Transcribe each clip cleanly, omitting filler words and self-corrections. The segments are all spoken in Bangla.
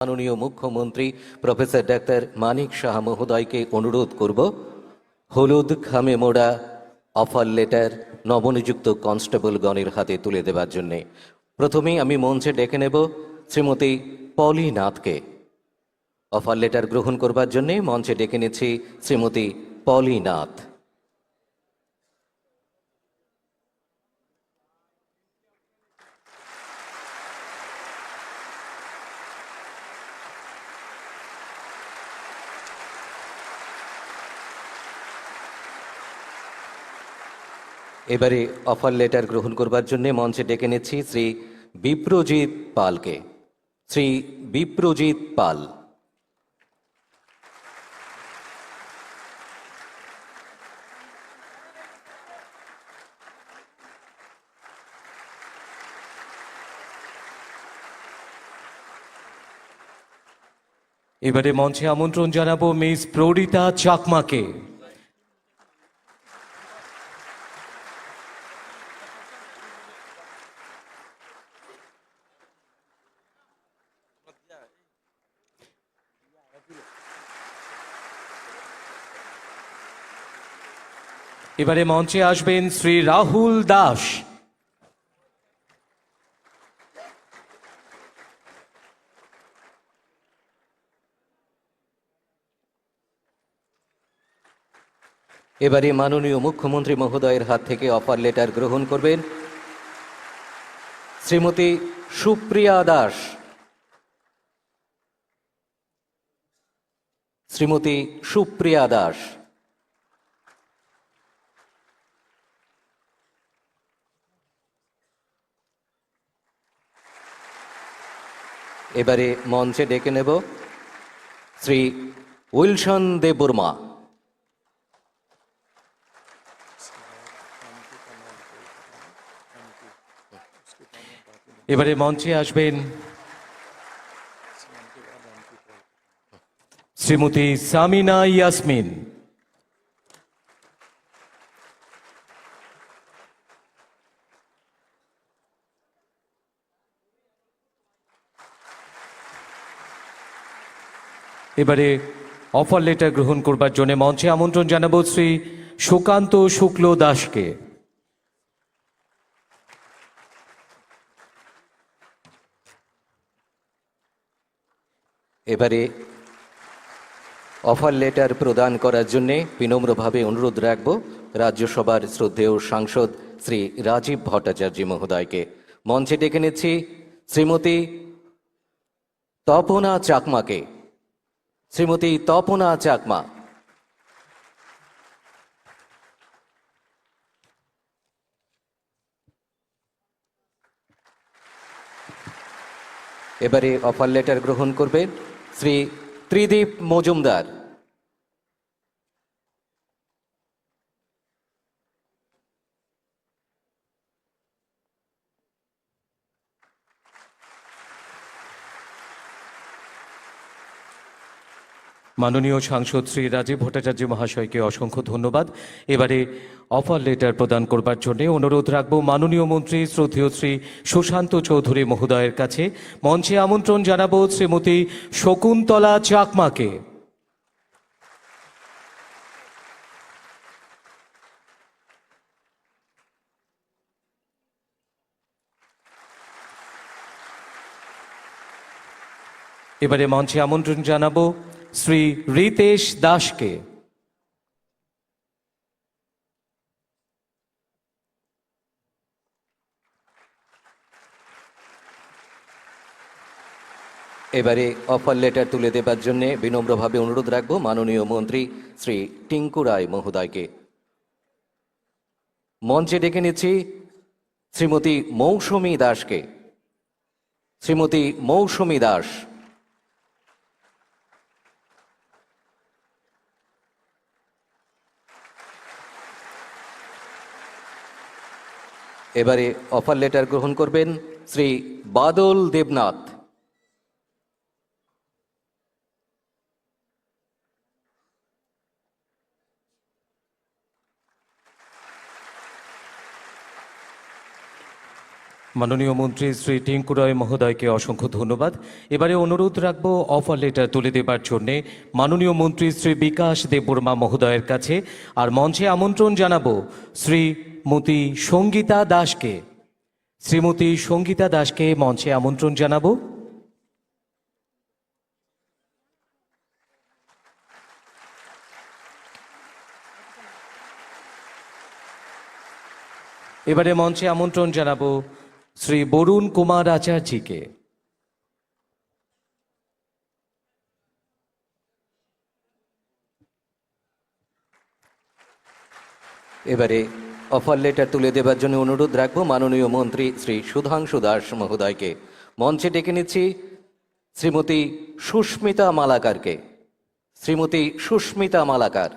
মাননীয় মুখ্যমন্ত্রী প্রফেসর ডাক্তার মানিক সাহা মহোদয়কে অনুরোধ করব হলুদ খামে মোড়া অফার লেটার নবনিযুক্ত কনস্টেবলগণের হাতে তুলে দেবার জন্যে। প্রথমেই আমি মঞ্চে ডেকে নেব শ্রীমতী পলি নাথকে। অফার লেটার গ্রহণ করবার জন্যে মঞ্চে ডেকে নিচ্ছি শ্রীমতী পলি নাথ। এবারে অফার লেটার গ্রহণ করবার জন্য মঞ্চে ডেকে নিচ্ছি শ্রী বিপ্রজিৎ পালকে। শ্রী বিপ্রজিৎ পাল। এবারে মঞ্চে আমন্ত্রণ জানাবো মিস প্ররিতা চাকমাকে। এবারে মঞ্চে আসবেন শ্রী রাহুল দাস। এবারে মাননীয় মুখ্যমন্ত্রী মহোদয়ের হাত থেকে অফার লেটার গ্রহণ করবেন শ্রীমতী সুপ্রিয়া দাস। শ্রীমতী সুপ্রিয়া দাস। এবারে মঞ্চে ডেকে নেব শ্রী উইলসন দেববর্মা। এবারে মঞ্চে আসবেন শ্রীমতী সামিনা ইয়াসমিন। এবারে অফার লেটার গ্রহণ করবার জন্য মঞ্চে আমন্ত্রণ জানাবো শ্রী সুকান্ত শুক্ল দাসকে। এবারে অফার লেটার প্রদান করার জন্যে বিনম্রভাবে অনুরোধ রাখব রাজ্যসভার শ্রদ্ধেয় সাংসদ শ্রী রাজীব ভট্টাচার্য মহোদয়কে। মঞ্চে ডেকে নিচ্ছি শ্রীমতী তপনা চাকমাকে। শ্রীমতী তপনা চাকমা। এবারে অফার লেটার গ্রহণ করবেন শ্রী ত্রিদীপ মজুমদার। মাননীয় সাংসদ শ্রী রাজীব ভট্টাচার্য মহাশয়কে অসংখ্য ধন্যবাদ। এবারে অফার লেটার প্রদান করবার জন্য অনুরোধ রাখব মাননীয় মন্ত্রী শ্রদ্ধেয় শ্রী সুশান্ত চৌধুরী মহোদয়ের কাছে। মঞ্চে আমন্ত্রণ জানাবো শ্রীমতী শকুন্তলা চাকমাকে। এবারে মঞ্চে আমন্ত্রণ জানাবো শ্রী রিতেশ দাসকে। এবারে অফার লেটার তুলে দেবার জন্য বিনম্রভাবে অনুরোধ রাখব মাননীয় মন্ত্রী শ্রী টিঙ্কু রায় মহোদয়কে। মঞ্চে ডেকে নিচ্ছি শ্রীমতী মৌসুমী দাসকে। শ্রীমতী মৌসুমী দাস। এবারে অফার লেটার গ্রহণ করবেন শ্রী বাদল দেবনাথ। মাননীয় মন্ত্রী শ্রী টিঙ্কু রায় মহোদয়কে অসংখ্য ধন্যবাদ। এবারে অনুরোধ রাখবো অফার লেটার তুলে দেবার জন্যে মাননীয় মন্ত্রী শ্রী বিকাশ দেববর্মা মহোদয়ের কাছে। আর মঞ্চে আমন্ত্রণ জানাবো শ্রীমতী সঙ্গীতা দাসকে। শ্রীমতী সঙ্গীতা দাসকে মঞ্চে আমন্ত্রণ জানাবো। এবারে মঞ্চে আমন্ত্রণ জানাবো শ্রী বরুণ কুমার আচার্যকে। এবারে অফার লেটার তুলে দেবার জন্য অনুরোধ রাখবো মাননীয় মন্ত্রী শ্রী সুধাংশু দাস মহোদয়কে। মঞ্চে ডেকে নিচ্ছি শ্রীমতী সুস্মিতা মালাকারকে। শ্রীমতী সুস্মিতা মালাকার।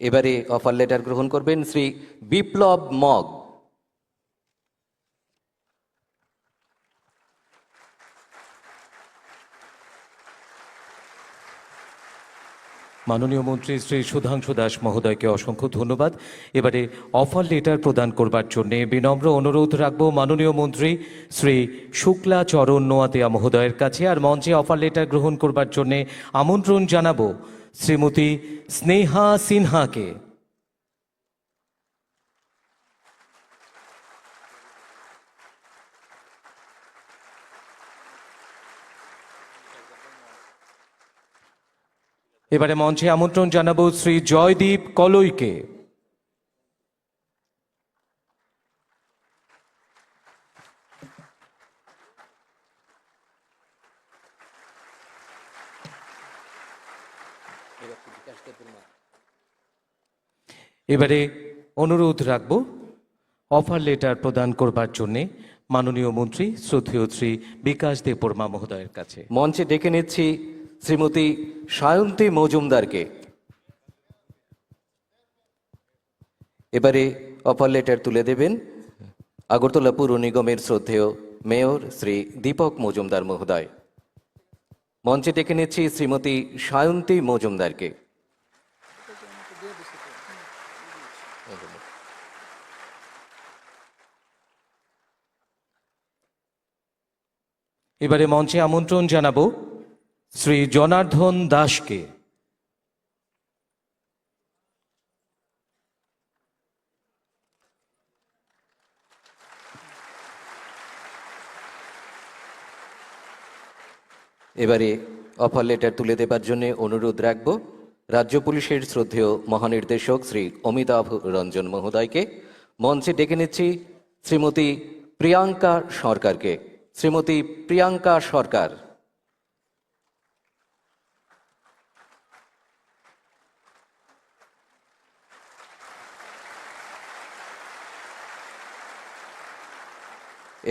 এবারে অফার লেটার গ্রহণ করবেন শ্রী বিপ্লব মগ। মাননীয় মন্ত্রী শ্রী সুধাংশু দাস মহোদয়কে অসংখ্য ধন্যবাদ। এবারে অফার লেটার প্রদান করবার জন্য বিনম্র অনুরোধ রাখবো মাননীয় মন্ত্রী শ্রী শুক্লা চরণ নোয়াতিয়া মহোদয়ের কাছে। আর মঞ্চে অফার লেটার গ্রহণ করবার জন্য আমন্ত্রণ জানাবো শ্রীমতী স্নেহা সিনহাকে। এবারে মঞ্চে আমন্ত্রণ জানাবো শ্রী জয়দীপ কলইকে। এবারে অনুরোধ রাখবো অফার লেটার প্রদান করবার জন্যে মাননীয় মন্ত্রী শ্রদ্ধেয় শ্রী বিকাশ দেববর্মা মহোদয়ের কাছে। মঞ্চে ডেকে নিচ্ছি শ্রীমতী সায়ন্তী মজুমদারকে। এবারে অফার লেটার তুলে দেবেন আগরতলা পুর নিগমের শ্রদ্ধেয় মেয়র শ্রী দীপক মজুমদার মহোদয়। মঞ্চে ডেকে নিচ্ছি শ্রীমতী সায়ন্তী মজুমদারকে। এবারে মঞ্চে আমন্ত্রণ জানাবো শ্রী জনার্দন দাসকে। এবারে অফার লেটার তুলে দেবার জন্য অনুরোধ রাখবো রাজ্য পুলিশের শ্রদ্ধেয় মহানির্দেশক শ্রী অমিতাভ রঞ্জন মহোদয়কে। মঞ্চে ডেকে নিচ্ছি শ্রীমতী প্রিয়াঙ্কা সরকারকে। শ্রীমতী প্রিয়াঙ্কা সরকার।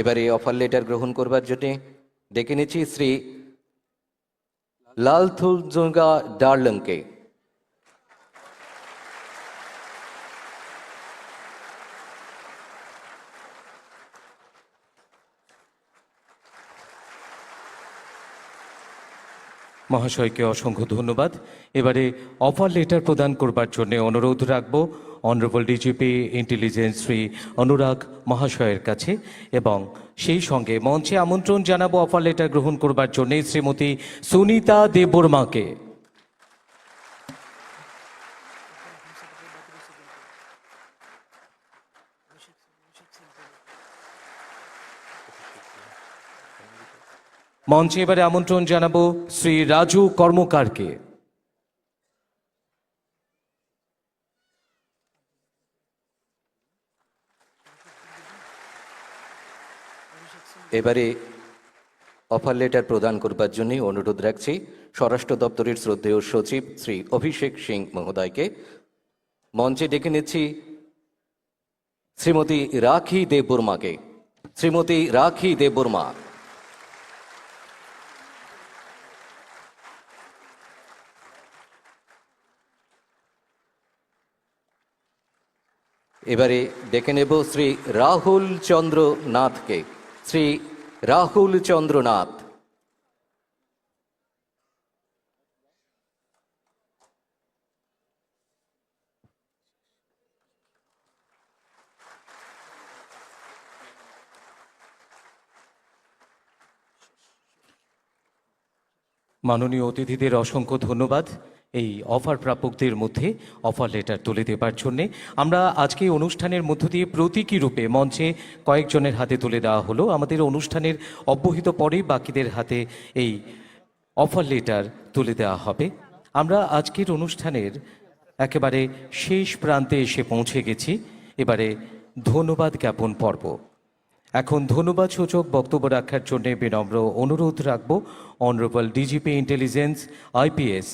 এবারে অফার লেটার গ্রহণ করবার জন্য ডেকে নিচ্ছি শ্রী লালথুলজুঙ্গা ডার্লংকে। মহাশয়কে অসংখ্য ধন্যবাদ। এবারে অফার লেটার প্রদান করবার জন্য অনুরোধ রাখবো অনারেবল ডিজিপি ইন্টেলিজেন্স শ্রী অনুরাগ মহাশয়ের কাছে। এবং সেই সঙ্গে মঞ্চে আমন্ত্রণ জানাবো অফার লেটার গ্রহণ করবার জন্য শ্রীমতী সুনিতা দেববর্মাকে। মঞ্চে এবারে আমন্ত্রণ জানাবো শ্রী রাজু কর্মকারকে। এবারে অফার লেটার প্রদান করবার জন্য অনুরোধ রাখছি স্বরাষ্ট্র দপ্তরের শ্রদ্ধেয় সচিব শ্রী অভিষেক সিং মহোদয়কে। মঞ্চে ডেকে নিচ্ছি শ্রীমতী রাখি দেববর্মাকে। শ্রীমতী রাখি দেববর্মা। এবারে ডেকে নেব শ্রী রাহুল চন্দ্র নাথকে। শ্রী রাহুল চন্দ্র নাথ। মাননীয় অতিথিদের অসংখ্য ধন্যবাদ এই অফার প্রাপকদের মধ্যে অফার লেটার তুলে দেবার জন্যে। আমরা আজকে এই অনুষ্ঠানের মধ্য দিয়ে প্রতীকী রূপে মঞ্চে কয়েকজনের হাতে তুলে দেওয়া হলো। আমাদের অনুষ্ঠানের অব্যহিত পরেই বাকিদের হাতে এই অফার লেটার তুলে দেওয়া হবে। আমরা আজকের অনুষ্ঠানের একেবারে শেষ প্রান্তে এসে পৌঁছে গেছি। এবারে ধন্যবাদ জ্ঞাপন পর্ব। এখন ধন্যবাদ সূচক বক্তব্য রাখার জন্য বিনম্র অনুরোধ রাখব অনারেবল ডিজিপি ইন্টেলিজেন্স IPS